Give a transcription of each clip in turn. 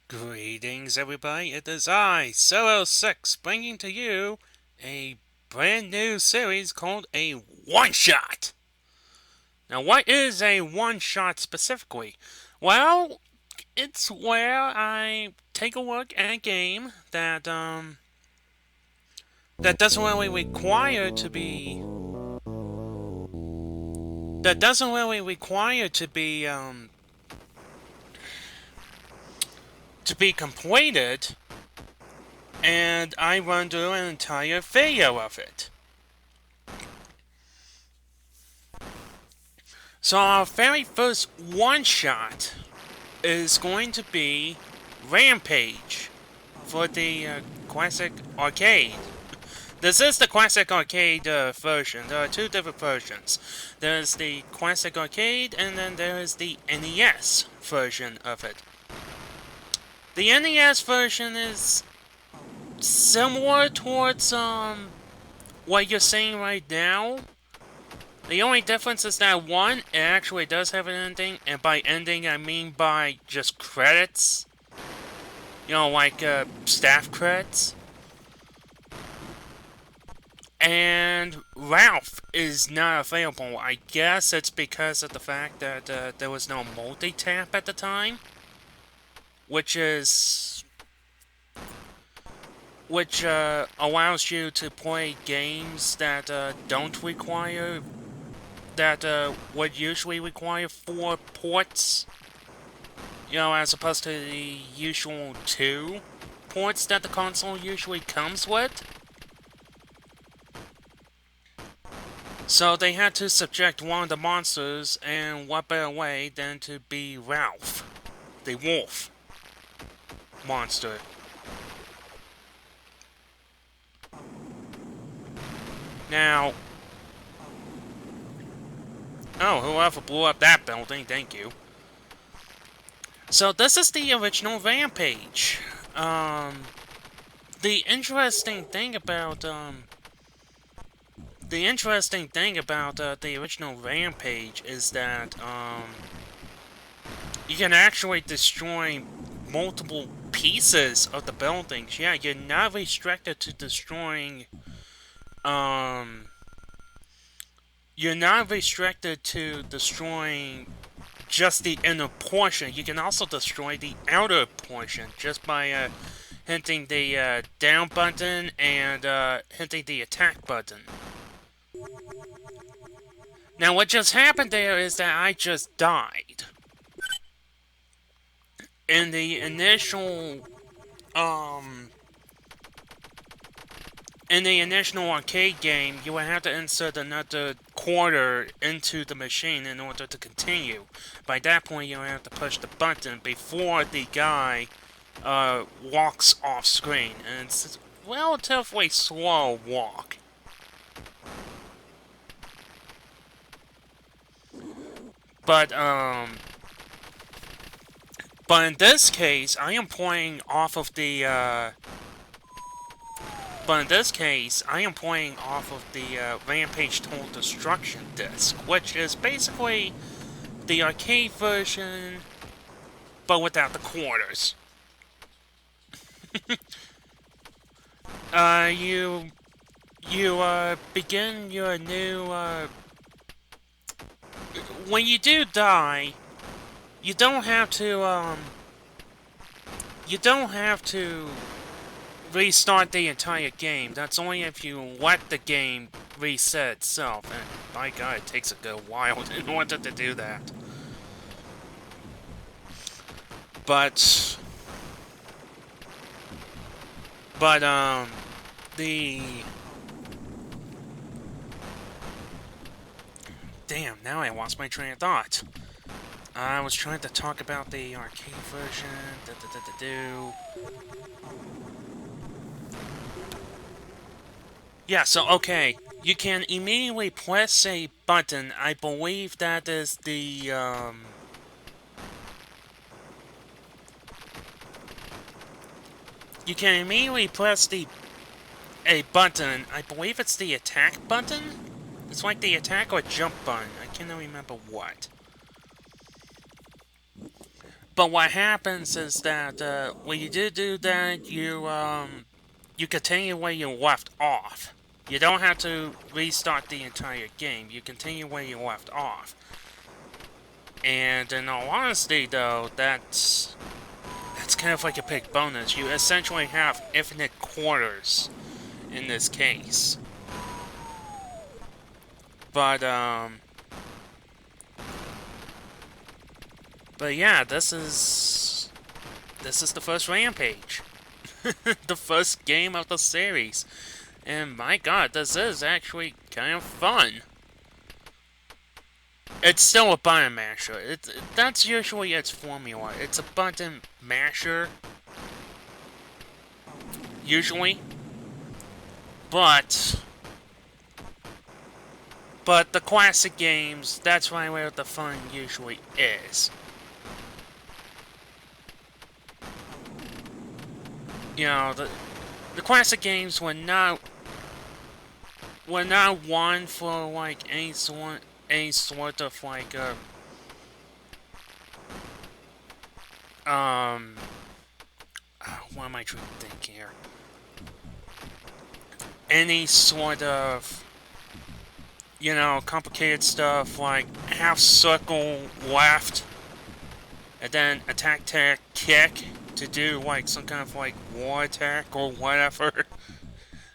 Greetings, everybody. It is I, Solo6, bringing to you a brand new series called a one-shot. Now, what is a one-shot specifically? Well, it's where I take a look at a game that doesn't really require to be that doesn't really require to be completed, and I run through an entire video of it. So our very first one-shot is going to be Rampage for the classic arcade. This is the classic arcade version. There are two different versions. There's the classic arcade, and then there is the NES version of it. The NES version is similar towards what you're seeing right now. The only difference is that one, it actually does have an ending, and by ending I mean by just credits. You know, like staff credits. And Ralph is not available. I guess it's because of the fact that there was no multi-tap at the time. Which allows you to play games that don't require that would usually require 4 ports, you know, as opposed to the usual 2 ports that the console usually comes with. So they had to subject one of the monsters, and what better way than to be Ralph, the wolf monster. Now, oh, whoever blew up that building, thank you. So this is the original Rampage. The interesting thing about the original Rampage is that you can actually destroy multiple pieces of the buildings. Yeah, you're not restricted to destroying you're not restricted to destroying just the inner portion. You can also destroy the outer portion just by hitting the down button and hitting the attack button. Now what just happened there is that I just died. In the initial arcade game, you would have to insert another quarter into the machine in order to continue. By that point, you would have to push the button before the guy walks off screen, and it's a relatively slow walk. But in this case, I am playing off of the Rampage Total Destruction disc, which is basically the arcade version, but without the quarters. You begin your new, when you do die, you don't have to restart the entire game. That's only if you let the game reset itself, and by God, it takes a good while in order to do that. But damn, now I lost my train of thought. I was trying to talk about the arcade version. Yeah, so, okay. You can immediately press a button. I believe that is the, you can immediately press a button. I believe it's the attack button? It's like the attack or jump button. I cannot remember what. But what happens is that when you do that, you continue where you left off. You don't have to restart the entire game. You continue where you left off. And in all honesty, though, that's kind of like a big bonus. You essentially have infinite quarters in this case. But yeah, this is the first Rampage. The first game of the series. And my god, this is actually kind of fun. It's still a button masher. That's usually its formula. It's a button masher. Usually. But the classic games, that's right where the fun usually is. You know, the classic games were not one for like any sort of like what am I trying to think here? Any sort of, you know, complicated stuff like half circle left and then attack kick to do like some kind of like war attack or whatever.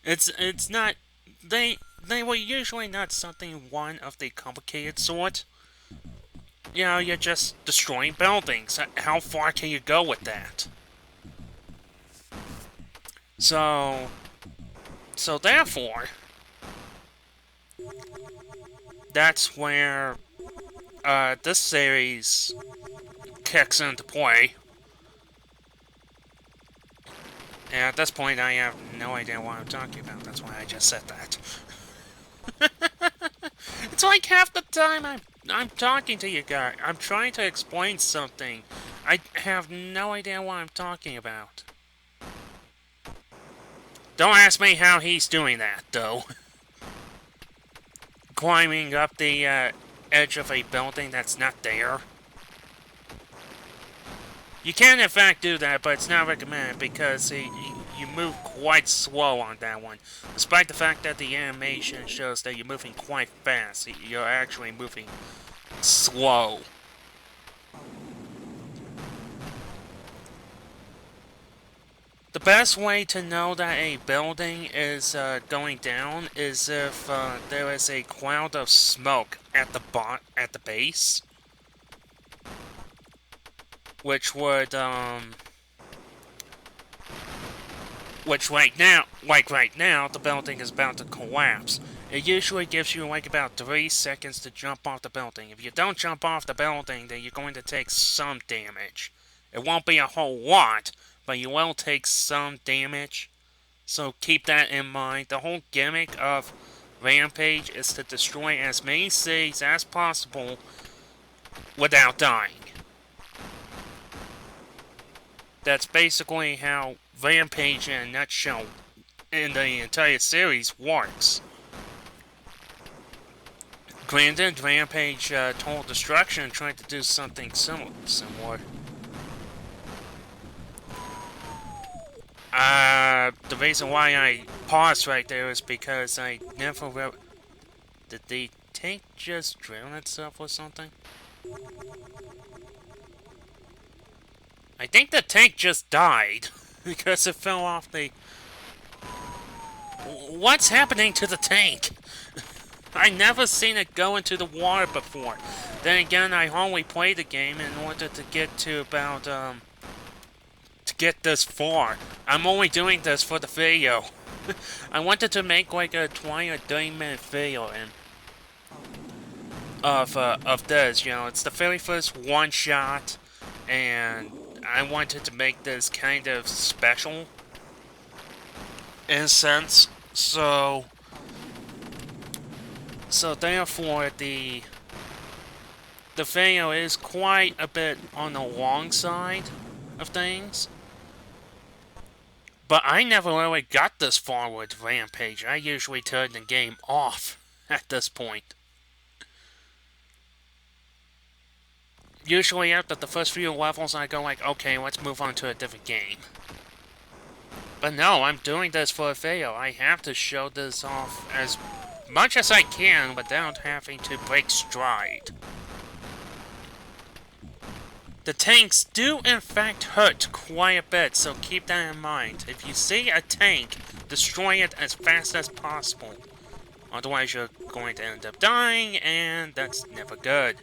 It's not, they were usually not something one of the complicated sort. You know, you're just destroying buildings. How far can you go with that? So therefore, that's where this series kicks into play. And at this point, I have no idea what I'm talking about. That's why I just said that. It's like half the time I'm talking to you guys. I'm trying to explain something. I have no idea what I'm talking about. Don't ask me how he's doing that, though. Climbing up the edge of a building that's not there. You can, in fact, do that, but it's not recommended because you move quite slow on that one. Despite the fact that the animation shows that you're moving quite fast, you're actually moving slow. The best way to know that a building is going down is if there is a cloud of smoke at the base. Which would, which right now, the building is about to collapse. It usually gives you like about 3 seconds to jump off the building. If you don't jump off the building, then you're going to take some damage. It won't be a whole lot, but you will take some damage. So keep that in mind. The whole gimmick of Rampage is to destroy as many cities as possible without dying. That's basically how Rampage in a nutshell in the entire series works. Granted, Rampage Total Destruction tried to do something similar. The reason why I paused right there is because I never did the tank just drown itself or something? I think the tank just died because it fell off the... What's happening to the tank? I never seen it go into the water before. Then again, I only played the game in order to get to about, to get this far. I'm only doing this for the video. I wanted to make like a 20 or 30 minute video of this, you know. It's the very first one shot, and I wanted to make this kind of special, in a sense, so therefore the video is quite a bit on the long side of things, but I never really got this far with Rampage. I usually turn the game off at this point. usually after the first few levels, I go like, okay, let's move on to a different game. But no, I'm doing this for a video. I have to show this off as much as I can without having to break stride. The tanks do in fact hurt quite a bit, so keep that in mind. If you see a tank, destroy it as fast as possible. Otherwise you're going to end up dying, and that's never good.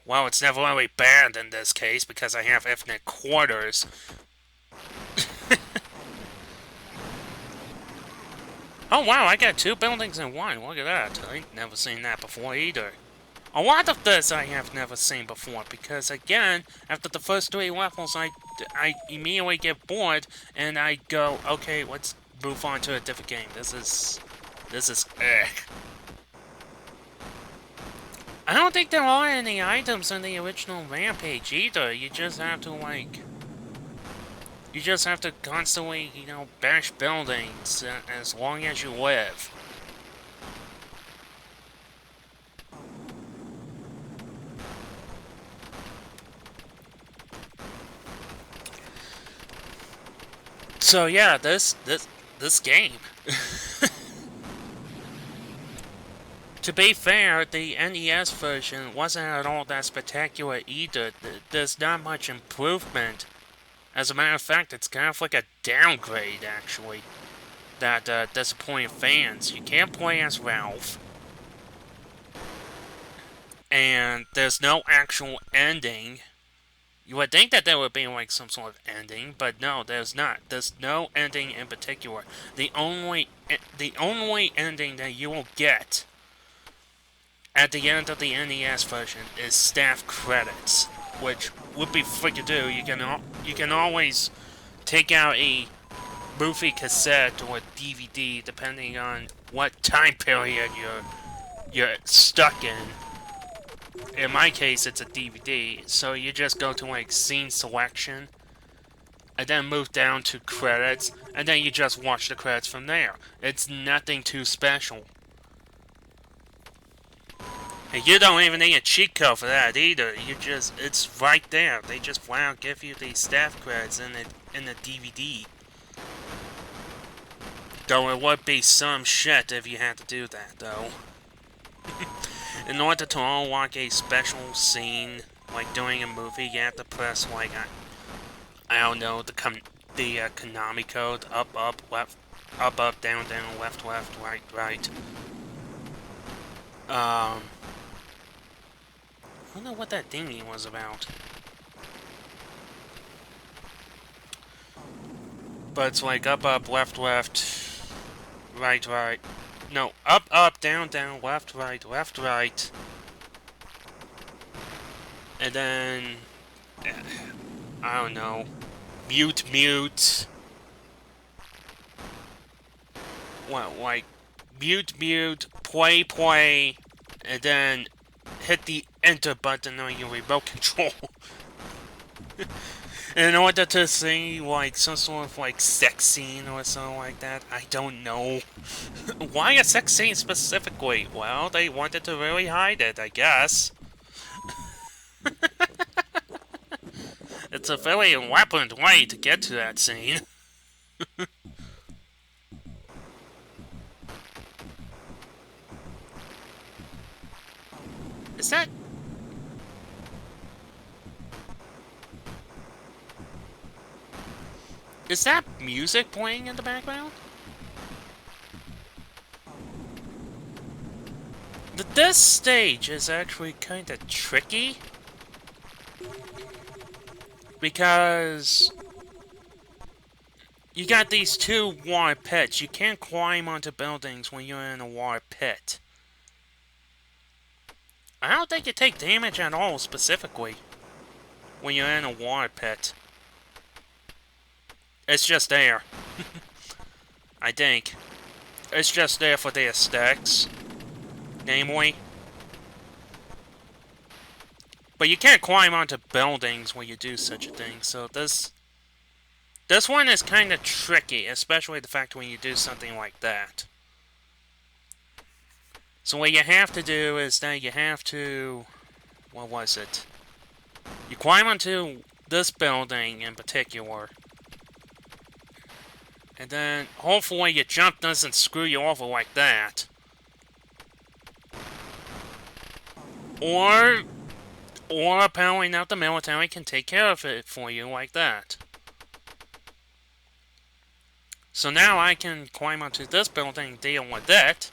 Well, it's never really bad in this case, because I have infinite quarters. Oh wow, I got 2 buildings in one. Look at that. I ain't never seen that before either. A lot of this I have never seen before, because again, after the first 3 levels, I immediately get bored, and I go, okay, let's move on to a different game. This is ugh. I don't think there are any items in the original Rampage either. You just have to, like... You just have to constantly, you know, bash buildings as long as you live. So yeah, this game. To be fair, the NES version wasn't at all that spectacular either. There's not much improvement. As a matter of fact, it's kind of like a downgrade, actually, that disappointed fans. You can't play as Ralph. And there's no actual ending. You would think that there would be, like, some sort of ending, but no, there's not. There's no ending in particular. The only ending that you will get at the end of the NES version is staff credits, which would be frickadoo. You can always take out a movie cassette or DVD depending on what time period you're stuck in. In my case, it's a DVD, so you just go to like scene selection, and then move down to credits, and then you just watch the credits from there. It's nothing too special. And you don't even need a cheat code for that either. It's right there. They just flat out give you the staff credits in the DVD. Though it would be some shit if you had to do that, though. In order to unlock a special scene, like doing a movie, you have to press, like, I don't know, the Konami code, up, left, up, down, left, right. I don't know what that thingy was about. But it's like up, left, right. No, up, down, left, right. And then... I don't know. Mute. What, like... Mute, play, and then hit the enter button on your remote control. In order to see, like, some sort of, like, sex scene or something like that. I don't know. Why a sex scene specifically? Well, they wanted to really hide it, I guess. It's a very weaponed way to get to that scene. Is that... Is that music playing in the background? This stage is actually kind of tricky. Because... you got these 2 water pits. You can't climb onto buildings when you're in a water pit. I don't think you take damage at all, specifically, when you're in a water pit. It's just there. I think. It's just there for the aesthetics. Namely. But you can't climb onto buildings when you do such a thing, so this one is kind of tricky, especially the fact when you do something like that. So what you have to do is that you have to what was it? You climb onto this building in particular. And then, hopefully your jump doesn't screw you over like that. Or apparently now the military can take care of it for you like that. So now I can climb onto this building and deal with it.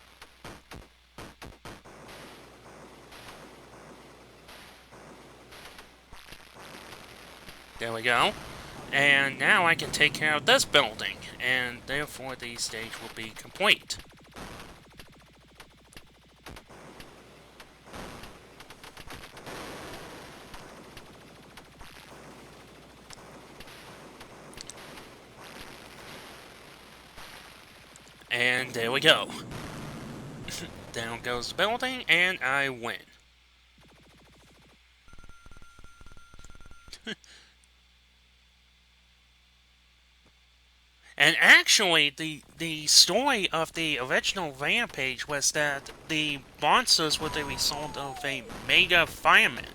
There we go. And now I can take care of this building, and therefore the stage will be complete. And there we go. Down goes the building, and I win. And actually, the story of the original Rampage was that the monsters were the result of a mega fireman.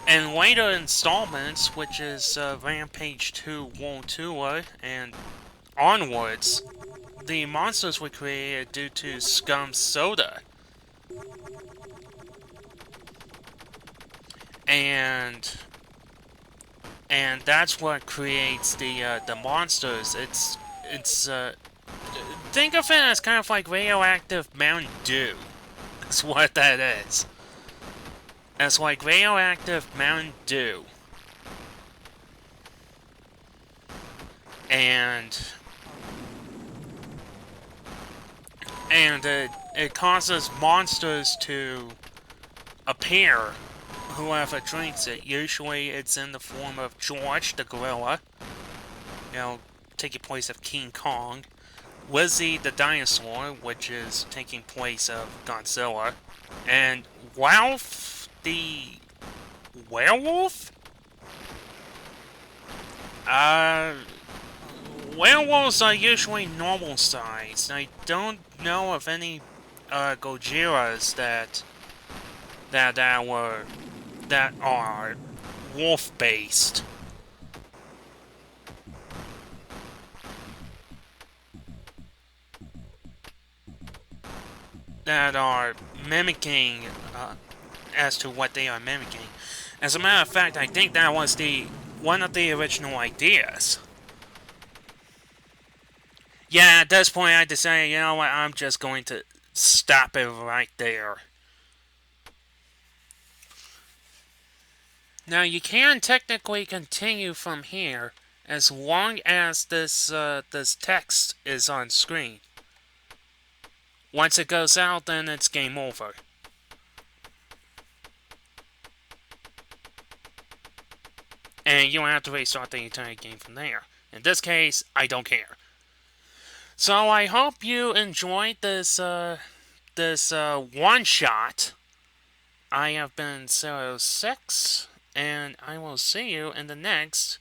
And later installments, which is Rampage 2 World Tour and onwards, the monsters were created due to scum soda. And that's what creates the monsters. It's think of it as kind of like radioactive Mountain Dew. That's what that is. It's like radioactive Mountain Dew. And it causes monsters to appear. Whoever drinks it, usually it's in the form of George the gorilla, you know, taking place of King Kong, Lizzie the Dinosaur, which is taking place of Godzilla, and Ralph the werewolf? Werewolves are usually normal sized. I don't know of any Gojiras that are wolf-based. That are mimicking as to what they are mimicking. As a matter of fact, I think that was one of the original ideas. Yeah, at this point I decided, you know what, I'm just going to stop it right there. Now, you can technically continue from here as long as this text is on screen. Once it goes out, then it's game over. And you don't have to restart the entire game from there. In this case, I don't care. So I hope you enjoyed this one-shot. I have been Zero 6, and I will see you in the next